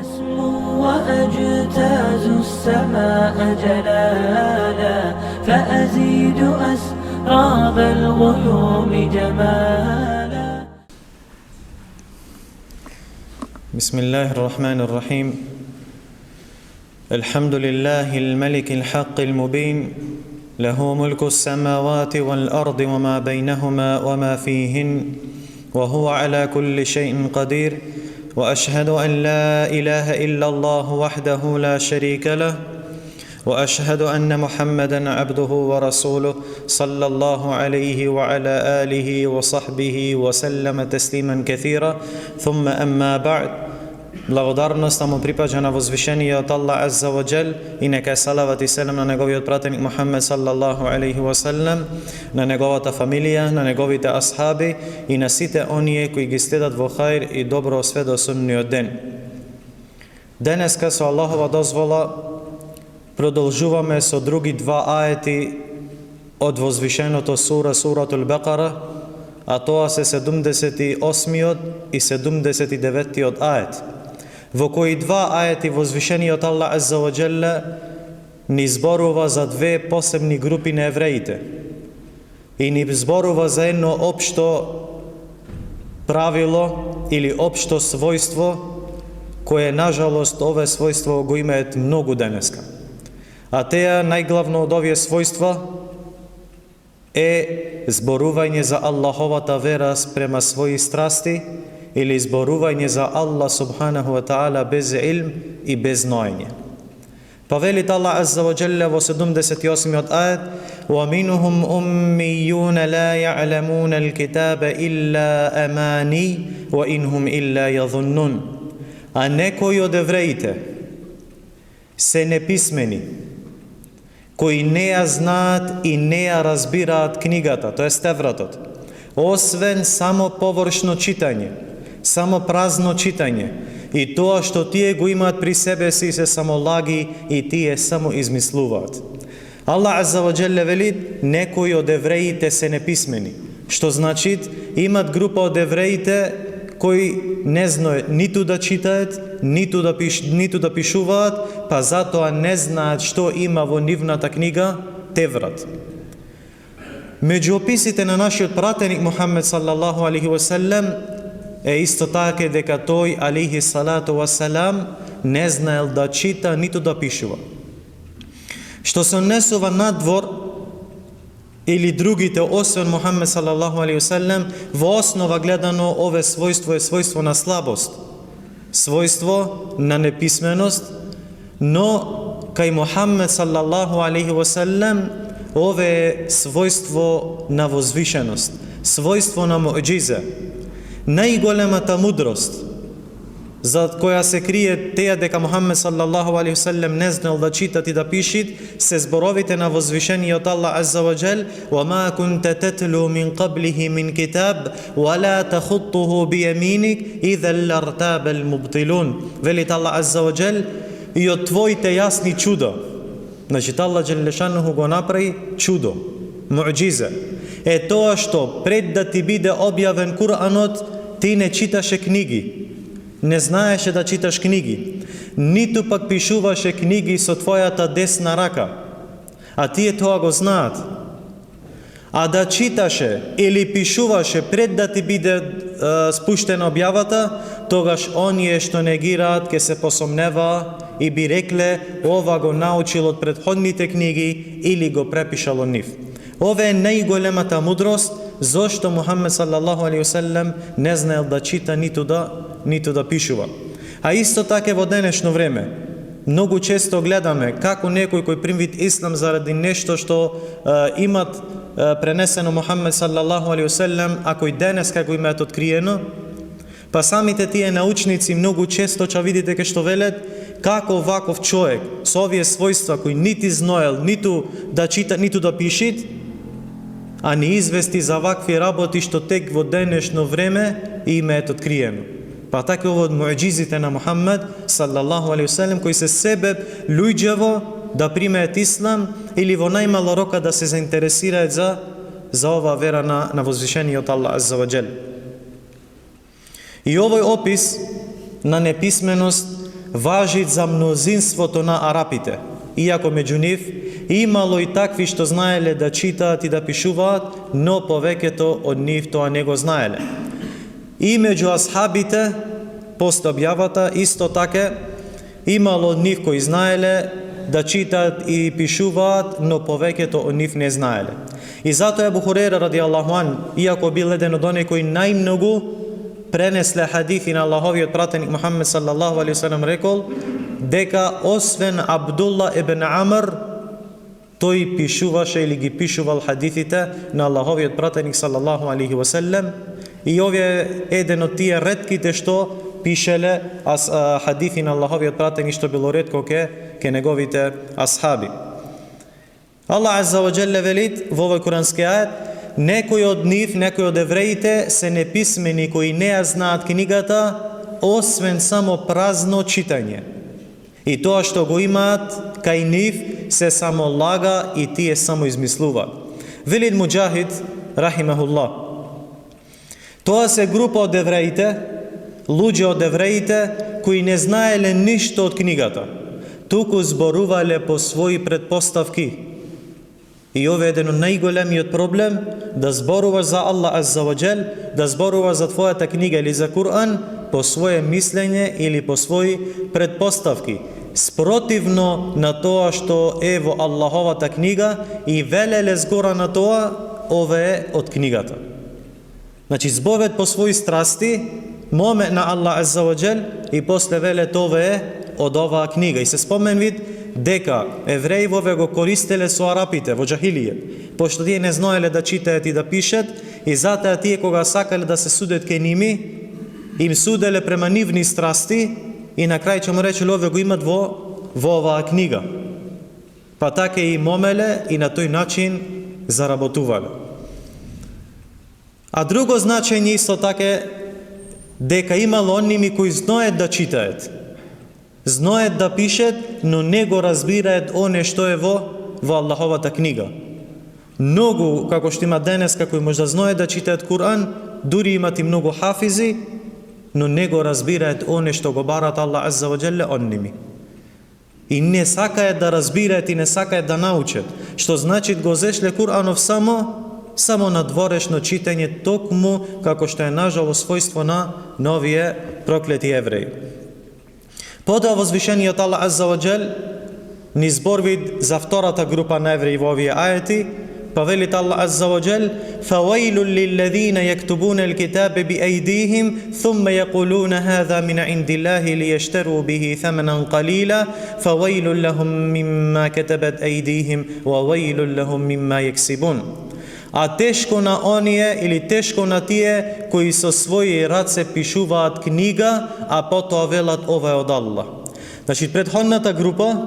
أسمو وأجتاز السماء جلالا فأزيد أسراب الغيوم جمالا. بسم الله الرحمن الرحيم. الحمد لله الملك الحق المبين، له ملك السماوات والأرض وما بينهما وما فيهن، وهو على كل شيء قدير، وأشهد أن لا إله إلا الله وحده لا شريك له، وأشهد أن محمدًا عبده ورسوله صلى الله عليه وعلى آله وصحبه وسلم تسليما كثيرا. ثم أما بعد. Благодарноста му припаѓа на возвишениот Аллах Азза ва Джел и нека салават и селам на неговиот пратеник Мухаммед саллаллаху алейхи ва саллам, на неговата фамилија, на неговите асхаби и на сите оние кои ги следат во хаир и добро све до судниот ден. Денеска со Аллахова дозвола продолжуваме со други два аети од возвишеното сура, суратул Бекара, а тоа се 78-иот и 79-иот ает, во кои два аети возвишениот Аллах Азза ва Джелла ни зборува за две посебни групи на евреите и ни зборува за едно општо правило или општо својство кое, нажалост, ове својство го имаат многу денеска. А теа, најглавно од овие својства е зборување за Аллаховата вера спрема своји страсти или зборување за Аллах субханаху ва таала без илм и без знаење. Па велит Аллах Азза ва Джелла во 78-иот ает: وَمِنْهُمْ أُمِّيُّونَ لَا يَعْلَمُونَ الْكِتَابَ إِلَّا أَمَانِيَّ وَإِنْهُمْ إِلَّا يَظُنُّونَ. А некои од евреите се неписмени, кои не ја знаат и не ја разбираат книгата, тоест Тевратот, освен само површно читање, само празно читање, и тоа што тие го имаат при себе си се само лаги и тие само измислуваат. Аллах Азза ва Джелла вели, некои од евреите се неписмени, што значи имат група од евреите кои не знаат ниту да читаат, ниту да пишуваат, па затоа не знаат што има во нивната книга Теврат. Меѓу описите на нашиот пратеник Мухаммед саллаллаху алейхи ва саллам е исто така дека тој алейхи салату ва салам не знаел да чита ниту да пишува. Што се однесува надвор или другите, освен Мухаммед саллаллаху алейхи ва саллам, во основа гледано ове својство е својство на слабост, својство на неписменост, но кај Мухаммед саллаллаху алейхи ва саллам ове е својство на возвишеност, својство на муџиза, најголемата мудрост за која се крие теја дека Мухаммед саллаллаху алейхи ва саллам не знал да читат и да пишат, се зборовите на возвишениот Аллах Азза ва Джел: وَمَا كُنْتَ تَتْلُو مِنْ قَبْلِهِ مِنْ كِتَابٍ وَلَا تَخُطُّهُ بِيَمِينِكَ إِذًا لَارْتَابَ الْمُبْطِلُونَ. Велит Аллах Азза ва Джел, и од твоите јасни чуда, значи Аллах Джелешануху го направи чудо, муџиза, е тоа што пред да ти биде објавен Куранот, ти не читаше книги, не знаеше да читаш книги, ниту пак пишуваше книги со твојата десна рака, а тие тоа го знаат. А да читаше или пишуваше пред да ти биде спуштена објавата, тогаш оние што негираат ке се посомневаа и би рекле ова го научил од претходните книги или го препишал од нив. Ова е најголемата мудрост, зошто Мухаммед саллаллаху алейхи ва саллам не знаел да чита ниту да пишува. А исто така во денешно време многу често гледаме како некој кој примвит ислам заради нешто што имат пренесено Мухаммед саллаллаху алейхи ва саллам, а кој денеска го имаат откриено, па самите тие научници многу често ќе видите ке што велат како ваков човек со овие својства кои нити знаел ниту да чита, ниту да пишит, а ни извести за вакви работи што тек во денешно време имаат откриено. Па така ово од муџизите на Мухаммед саллаллаху алейхи ва саллам, кои се себеб луѓево да примеат ислам или во најмала рока да се заинтересираат за ова вера на возвишениот Аллах Азза ва Джел. И овој опис на неписменост важит за мнозинството на арапите, иако меѓу нив имало и такви што знаеле да читаат и да пишуваат, но повеќето од нив тоа не го знаеле. И меѓу асхабите, после објавата, исто така имало од нив кои знаеле да читаат и пишуваат, но повеќето од нив не знаеле. И затоа Ебу Хурейра радијаллаху ан, иако бил еден од оние кои најмногу пренесле хадиси на Аллаховиот пратеник Мухаммед саллаллаху алейхи ва салем, рекол дека освен Абдулла ибн Амр, тој пишуваше или ги пишувал хадисите на Аллаховиот пратеник саллаллаху алейхи ва салем, и овие еден од тие ретките што пишеле хадиси на Аллаховиот пратеник, што било ретко ке неговите асхаби. Аллах азза ва джелле велит во овој курански ајет: некои од нив, некои од евреите се неписмени кои не ја знаат книгата, освен само празно читање. И тоа што го имаат кај нив се само лага и тие само измислуваат. Велит Муџахид рахимахуллах: тоа се група од евреите, луѓе од евреите кои не знаеле ништо од книгата, туку зборувале по своји предпоставки. И ова е еден од најголемиот проблем, да зборуваш за Аллах азза ва джел, да зборуваш за твојата книга или за Кур'ан по своје мислење или по своји предпоставки, спротивно на тоа што е во Аллаховата книга, и велеле згора на тоа, ова е од книгата. Значи, зборуваат по своји страсти, момент на Аллах азза ва джел, и после веле тоа е од оваа книга. И се споменвид дека евреивове го користеле со арапите во џахилијет, пошто тие не знаеле да читаат и да пишат, и затоа тие кога сакале да се судат ке ними, им суделе према нивни страсти, и на крај ќе му речеле ове го имат во оваа книга. Па така и момеле и на тој начин заработувале. А друго значење исто така дека имало оними кои знаат да читаат, знаат да пишат, но не го разбираат оне што е во Аллаховата книга. Многу, како што има денес, кои може да знаат да читаат Кур'ан, дури имат и многу хафизи, но не го разбираат оне што го барат Аллах азза ва джелле од ними. И не сакаат да разбираат и не сакаат да научат, што значи го зешле Кур'анов само на дворешно читање, токму како што е нажало својство на новие проклети евреи. Потоа возвишениот Аллах азза ва джел ни зборви за втората група на евреи во овие ајети, па велит Аллах азза ва джел: "Фаваилул лиллезина јактубуна алкитаба биайдихим, thumma јакулуна ҳаза мин индиллахи лијаштеру бихи ثمنا قليلا, фаваилул лахум мимма катабат айдихим, ва ваилул лахум мимма јаксибун." А тешко на оние или тешко на тие кои со своји раце пишуваат книга, а потоа велат ова е од Аллах. Значи, предходната група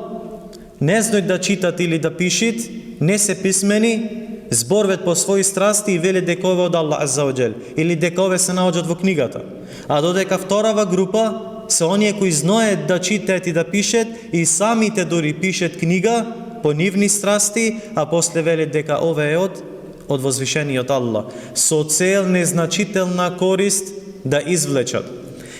не знаат да читат или да пишат, не се писмени, зборват по своји страсти и велат дека ова е од Аллах азза ва джел, или дека ова се наоѓаат во книгата. А додека вторава група се оние кои знаат да читаат и да пишат, и самите дори пишат книга по нивни страсти, а после велат дека ова е од возвишениот Аллах, со цел незначителна корист да извлечат.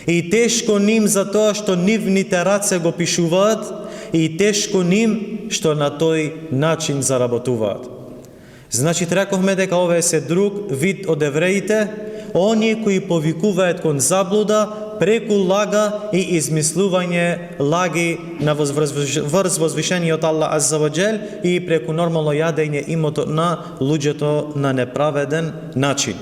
И тешко ним за тоа што нивните раце го пишуваат, и тешко ним што на тој начин заработуваат. Значи, рекохме дека ова е се друг вид од евреите, оние кои повикуваат кон заблуда преку лага и измислување лаги на врз возвишениот Аллах азза ва джел, и преку нормално јадење имото на луѓето на неправеден начин.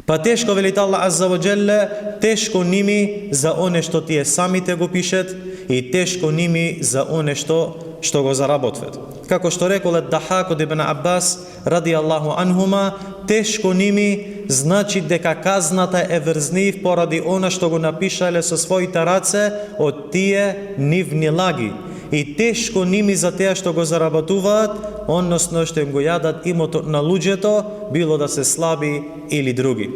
Па тешко, велит Аллах азза ва джелле, тешко ними за оне што тие самите го пишат, и тешко ними за оне што го заработват. Како што рекол Дахак од Ибн Аббас ради Аллаху анхума, тешко ними значи дека казната е врз нив поради она што го напишале со своите раце од тие нивни лаги. И тешко ними за теа што го заработуваат, односно што им го јадат имото на луѓето, било да се слаби или други.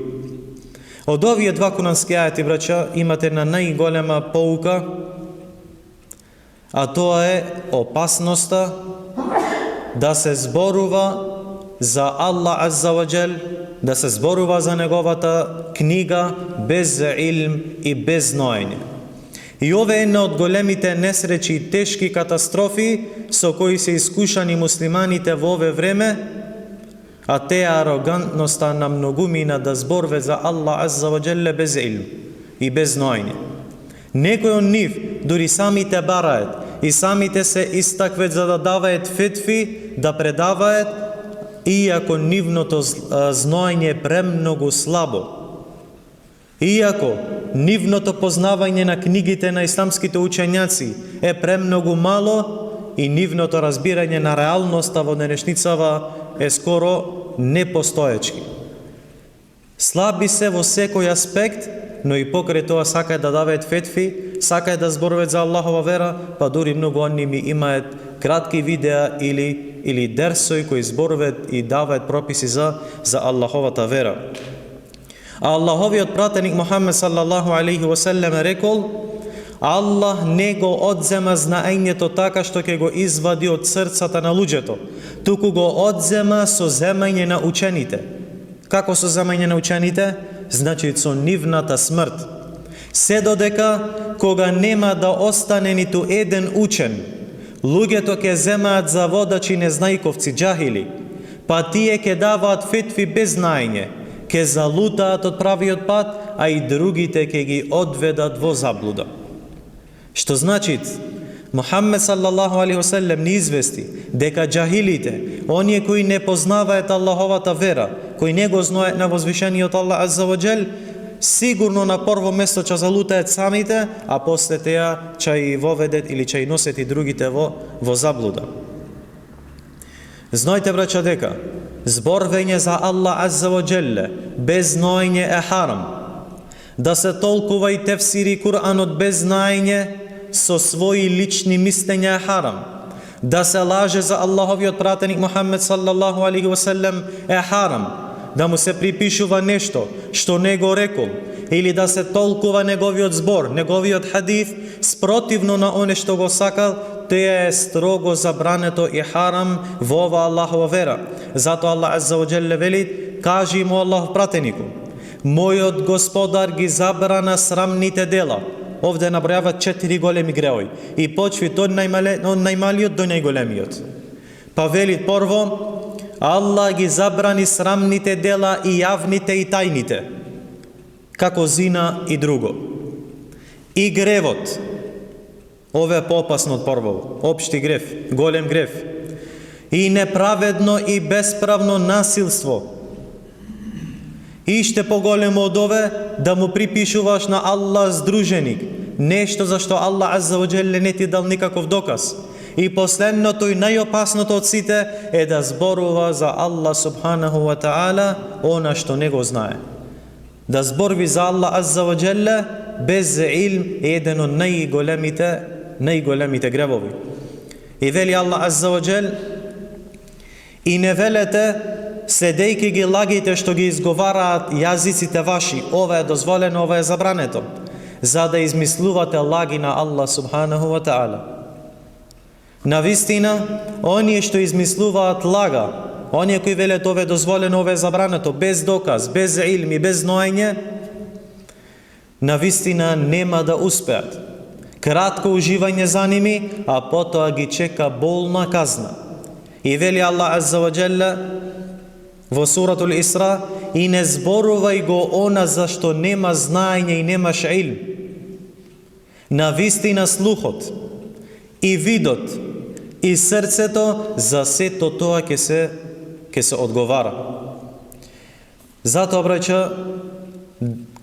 Од овие два курански ајати, браќа, имате на најголема поука, а тоа е опасноста да се зборува за Аллах азза ва джел, да се зборува за неговата книга без илм и без знаење. И ова е една од големите несречи и тешки катастрофи со кои се искушани муслиманите во ове време, а теа арогантноста на многумина да зборве за Аллах Азза ва Джелле без илм и без знаење. Некои од нив дури самите бараат и самите се истакват за да даваат фетви, да предаваат, иако нивното знаење е премногу слабо. Иако нивното познавање на книгите на исламските учењаци е премногу мало и нивното разбирање на реалноста во денешницава е скоро непостоечки. Слаби се во секој аспект, но и покрај тоа сакаат да даваат фетви, сакаат да зборуваат за Аллахова вера, па дури многу они ми имаат кратки видеа или дерсои кои зборуваат и даваат прописи за Аллаховата вера. А Аллаховиот пратеник Мухаммед саллаллаху алейхи ва саллем рекол: Аллах не го одзема знаењето така што ќе го извади од срцата на луѓето, туку го одзема со земање на учените. Како со земање на учените? Значи со нивната смрт. Се додека кога нема да остане ниту еден учен, луѓето ќе земаат за водачи незнајковци, џахили, па тие ќе даваат фетви без знаење, ќе залутаат од правиот пат, а и другите ќе ги одведат во заблуда. Што значи, Мухаммед саллаллаху алейхи ва саллем ни извести дека џахилите, оние кои не познаваат Аллаховата вера, кои не го знаат на возвишениот Аллах Азза ва Джел, сигурно на прво место ќе залутаат самите, а после теа ќе и воведат или ќе и носат и другите во заблуда. Знајте, браќа, дека зборвење за Аллах Азза ва Джелле без знаење е харам. Да се толкува и тефсири Куранот без знаење со своји лични мислења е харам. Да се лаже за Аллаховиот пратеник Мухаммед саллаллаху алейхи ва саллем е харам. Да му се припишува нешто што не го рекол, или да се толкува неговиот збор, неговиот хадис спротивно на оне што го сакал, тоа е строго забрането и харам во ова Аллахова вера. Зато Аллах Азза ва Джелле вели: кажи му Аллахов пратенику, мојот Господар ги забрана срамните дела. Овде набројават 4 големи греои и почви од најмалиот до најголемиот. Па вели прво, Аллах ги забрани срамните дела и јавните и тајните, како зина и друго. И гревот, ова е поопасно од прво, општи грев, голем грев. И неправедно и бесправно насилство. И ще поголемо од ове да му припишуваш на Аллах здруженик, нешто за што Аллах Азза ва Джелле не ти дал никаков доказ. И последното и најопасното од сите е да зборува за Аллах субханаху ва таала она што не го знае. Да зборви за Аллах Азза ва Джелле без илм е еден од најголемите гревови. И вели Аллах Азза ва Джел: и не велете седејки ги лагите што ги изговараат јазиците ваши, ова е дозволено, ова е забрането, за да измислувате лаги на Аллах субханаху ва таала. Навистина, оние што измислуваат лага, оние кои велат ова е дозволено, ова е забрането, без доказ, без илм и без знаење, навистина нема да успеат. Кратко уживање за ними, а потоа ги чека болна казна. И вели Аллах Азза ва Джелле во суратул Исра: и не зборувај го она за што нема знаење и немаш илм. Навистина слухот и видот и срцето за сето тоа ќе се одговара. Затоа, браќа,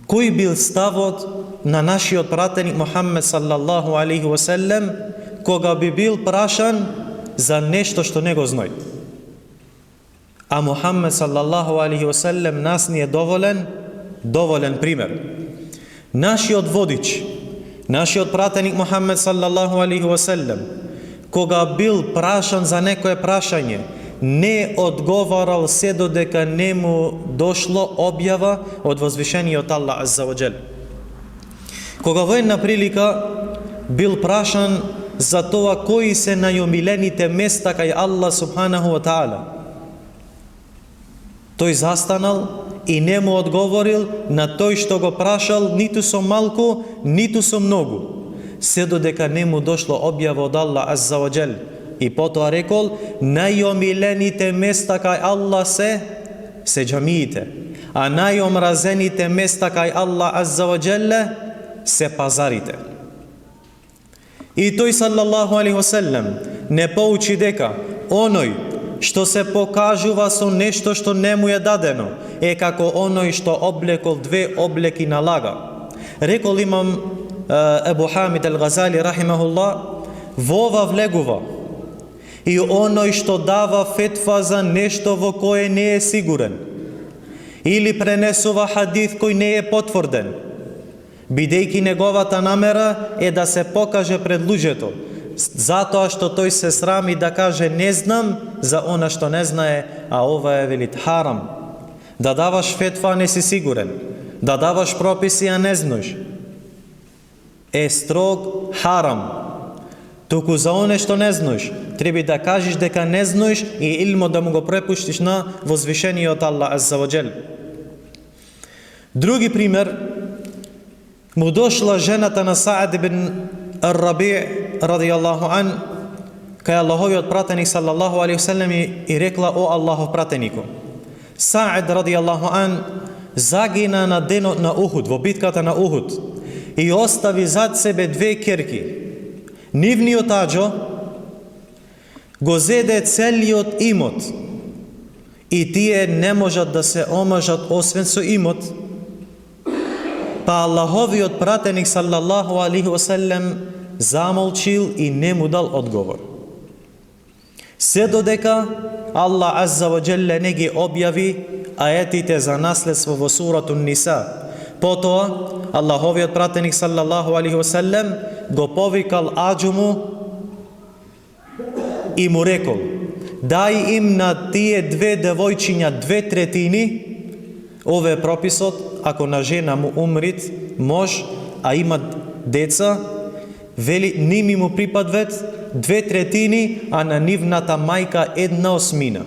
кој бил ставот на нашиот пратеник Мухаммед саллаллаху алейхи ва саллем кога би бил прашан за нешто што не го знај? А Мухаммед саллаллаху алейхи ва саллем нас ни е доволен пример. Нашиот водич, нашиот пратеник Мухаммед саллаллаху алейхи ва саллем, кога бил прашан за некое прашање, не одговарал се додека не му дошло објава од возвишениот Аллах Азза ва Джел. Кога во една прилика бил прашан за тоа кои се најомилените места кај Аллах субханаху ва таала, тој застанал и не му одговорил на тој што го прашал ниту со малку, ниту со многу, се додека не му дошло објава од Аллах Азза ва Джел. И потоа рекол, најомилените места кај Аллах се џамиите, а најомразените места кај Аллах Азза ва Джелле се пазарите. И тој саллаллаху алейхи васелем не поучи дека оној што се покажува со нешто што не му е дадено е како оној што облекол две облеки на лага. Рекол имам Ебу Хамид Ал-Газали рахимахуллах, во ова влегува и оној што дава фетва за нешто во кое не е сигурен или пренесува хадис кој не е потврден, бидејќи неговата намера е да се покаже пред луѓето, затоа што тој се срами да каже не знам за она што не знае, а ова е велит харам. Да даваш фетва, а не си сигурен, да даваш прописи, а не знаеш, е строг харам. Туку за оне што не знаеш, треба да кажеш дека не знаеш и илмо да му го препуштиш на возвишениот Аллах Азза ва Джел. Други пример, му дошла жената на Саад ибн Ар-Раби' радијаллаху ан кај Аллаховиот пратеник саллаллаху алейхи васелем и рекла: о Аллахов пратенику, Саад радијаллаху ан загина на денот на Ухуд, во битката на Ухуд, и остави зад себе две керки. Нивниот аџо го зеде целиот имот и тие не можат да се омажат освен со имот. Па Аллаховиот пратеник саллаллаху алейхи васелем замолчил и не му дал одговор. Се додека Аллах Азза ва Джелле не ги објави аетите за наследство во сурату Ниса. Потоа Аллаховиот пратеник саллаллаху алейхи васелем го повикал аџу му и му рекол: дај им на тие две девојчиња 2/3. Ове е прописот, ако на жена му умрит мож, а има деца, вели ними му припадвет 2/3, а на нивната мајка 1/8.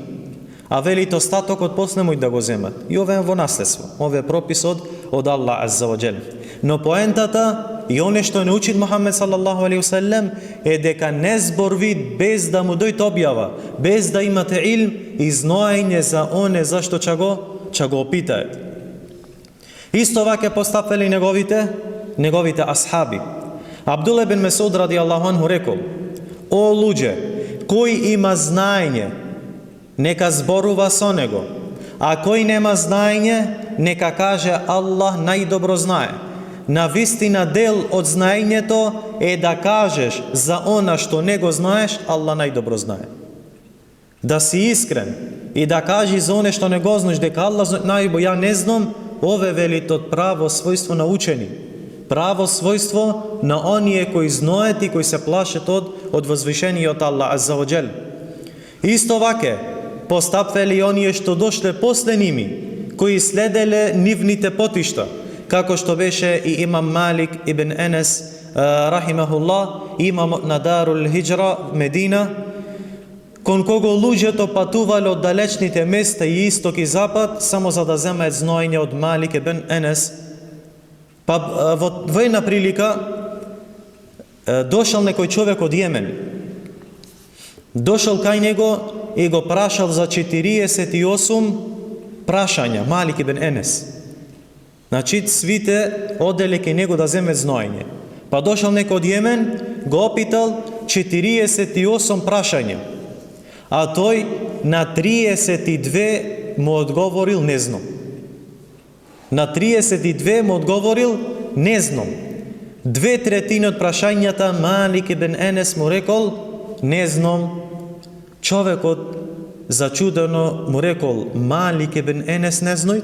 А велит остатокот после мој да го земат. И ове е во наследство. Ове е прописот од Аллах Азза ва Джел. Но поентата и оне што не учит Мухамед саллаллаху алейхи васелем е дека не зборви без да му дојде објава, без да имате илм и знаење за оне зашто ќе го опитаат. Исто ваќе постапеле неговите асхаби. Абдулла ибн Месуд радијаллаху анху рекол: о луѓе, кој има знаење, нека зборува со него, а кој нема знаење, нека каже Аллах најдобро знае. На вистина дел од знаењето е да кажеш за она што не го знаеш, Аллах најдобро знае. Да си искрен и да кажеш за оне што не го знаеш дека Аллах најбо ја не знам, ове велит од право својство на учени. Право својство на оние кои знаат и кои се плашат од возвишениот Аллах Азза ва Джел. Исто ваке постапвели оние што дошле после ними, кои следеле нивните потишта, како што беше и имам Малик ибн Енес рахимахуллах, имамот на Дарул Хиджра Медина, кон кого луѓето патувале од далечните места и исток и запад само за да земаат знаење од Малик ибн Енес. Па во една прилика дошол некој човек од Јемен. Дошол кај него и го прашал за 48 прашања Малик ибн Енес. Значи свите оделе кај него да земе знаење. Па дошол некој од Јемен, го опитал 48 прашања, а тој на 32 му одговорил не знам. На 32 му одговорил не знам. 2/3 од прашањата Малик ибн Енес му рекол не знам. Човекот зачудено му рекол: Малик ибн Енес не знај?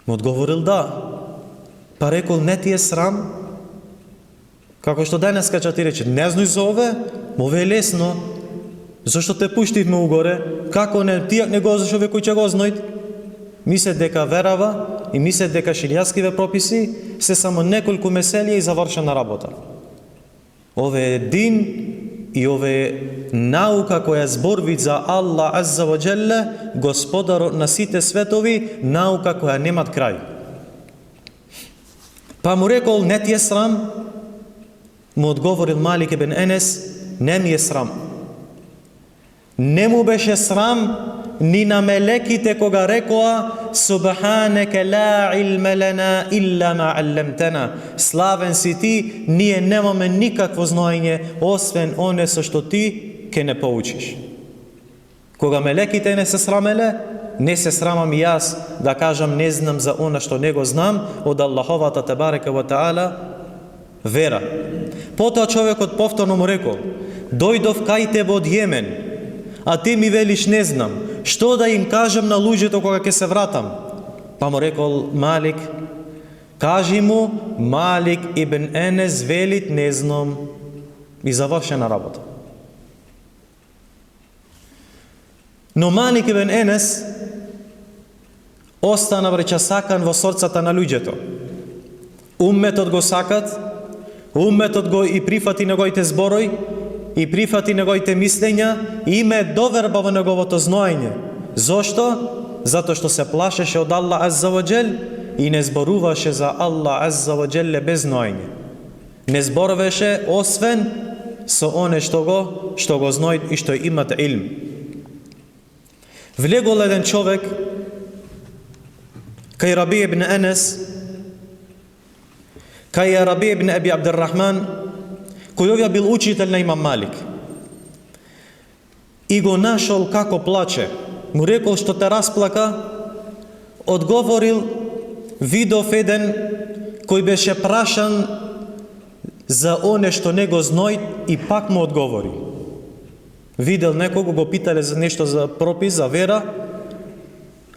Му одговорил да. Па рекол: не ти е срам? Како што денеска ќе ти рече: не знај за ове? Ове е лесно. Зошто те пуштивме угоре? Како не, тијак не го знаеш ове кој ќе го знај? Мисле дека верава и мисле дека ширијатскиве прописи се само неколку меселија и завршена работа. Ове е дин и ове е наука која зборви за Аллах Азза ва Джелле, Господарот на сите светови, наука која немат крај. Па му рекол: не ти е срам? Му одговорил Малик ибн Енес, не ми е срам. Не му беше срам ни на мелеките кога рекоа Субханека ла илме лана илла ма алламтана. Славен си ти, ние немаме никакво знаење освен оне со што ти ке не поучиш. Кога мелеките не се срамеле, не се срамам и јас да кажам не знам за она што не го знам од Аллаховата тебарека ва таала вера. Потоа човекот повторно му рекол, дојдов кај тебе од Јемен, а ти ми велиш не знам, што да им кажам на луѓето кога ќе се вратам? Па му рекол Малик, кажи му, Малик ибн Енес велит не знам, и завршена работа. Но Малик ибн Енес остана вреча сакан во сорцата на луѓето. Умметот го сакат, умметот го и прифати неговите зборои, и прифати неговите мислења, и име доверба во неговото знаење. Зошто? Затоа што се плашеше од Аллах Азза ва Джел и не зборуваше за Аллах Азза ва Джел без знаење. Не зборуваше освен со оне што го знае и што имате илм. Влегол еден човек кај Раби ибн Енес, кај Раби ибн Аби Абдуррахман, кој овој бил учител на имам Малик. И го нашол како плаче. Му рекол што те расплака, одговорил, видов еден кој беше прашан за оне што не го знај и пак му одговори. Видел некого, го питале за нешто за пропис, за вера,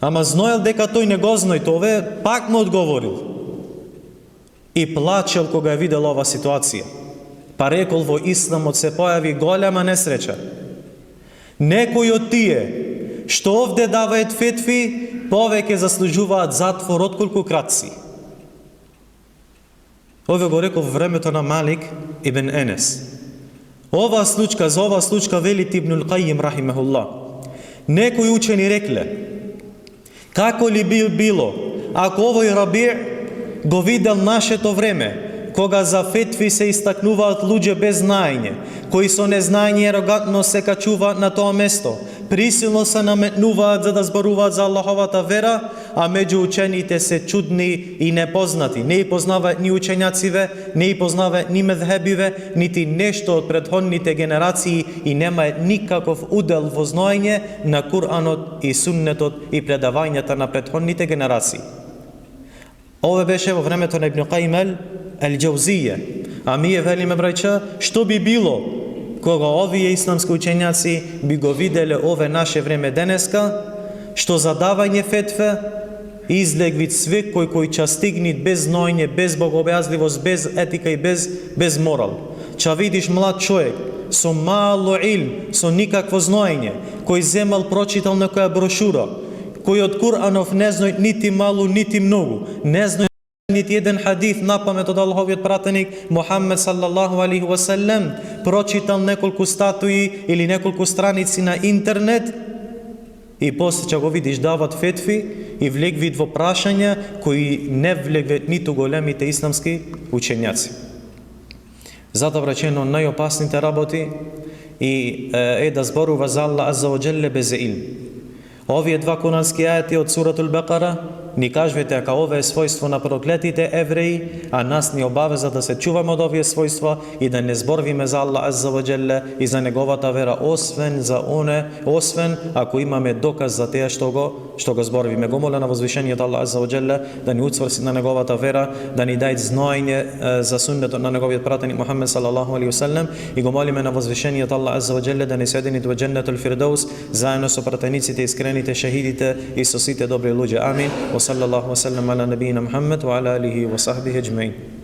ама знаел дека тој не го знај тоа, пак му одговорил. И плачел кога е видел ова ситуација. Па рекол во исламот се појави голема несреќа. Некои од тие што овде даваат фетви, повеќе заслужуваат затвор отколку крадци. Ове го рекол во времето на Малик ибн Енес. За ова случка вели Ибнул Кајим рахимехуллах. Некои учени рекле, како ли било, ако овој Раби го видел нашето време, кога за фетви се истакнуваат луѓе без знаење, кои со незнаење арогантно се качуваат на тоа место, присилно се наметнуваат за да зборуваат за Аллаховата вера, а меѓу учените се чудни и непознати. Не и познаваат ни учењациве, не и познаваат ни медхебиве, нити нешто од претходните генерации и немаат никаков удел во знаење на Куранот и Суннетот и предавањата на претходните генерации. Ова беше во времето на Ибн Кајим Ал-Џаузија. А ние велиме, браќа, што би било кога овие исламски учењаци би го виделе ове наше време денеска, што задавање фетве, излег вид свек кој частигнит без знаење, без богобојазливост, без етика и без морал. Ча видиш млад човек со мало илм, со никакво знаење, кој земал прочитал некоја брошура, кој од Куранов не знај нити малу, нити многу, не знај нити еден хадис напамет од Аллаховиот пратеник Мухаммед саллаллаху алейхи ва саллем, прочитал неколку статуи или неколку страници на интернет и после ќе го видиш дават фетви и влегвит во прашања кои не влегвет ниту големите исламски учењаци. Затоа врачено најопасните работи и да зборува за Аллах Азза ва Джелле без илм. Овие два курански ајати од Суратул Бекара ни кажувате дека ова е својство на проклетите евреи, а нас ни обавеза да се чуваме од овие својства и да не зборвиме за Аллах Азза ва Джелле и за неговата вера, освен ако имаме доказ за теа што го зборвиме. Го моля на возвишениот Аллах Азза ва Джелле да ни уцврси на неговата вера, да ни даде знаење за суннетот на неговиот пратеник Мухаммед салаллаху алейхи ва саллем, и го молиме на возвишениот Аллах Азза ва Джелле да ни седини во џеннетул фирдеус заедно со пратениците, искрените, шехидите и со сите добри луѓе. Амин. وصلى الله وسلم على نبينا محمد وعلى آله وصحبه أجمعين.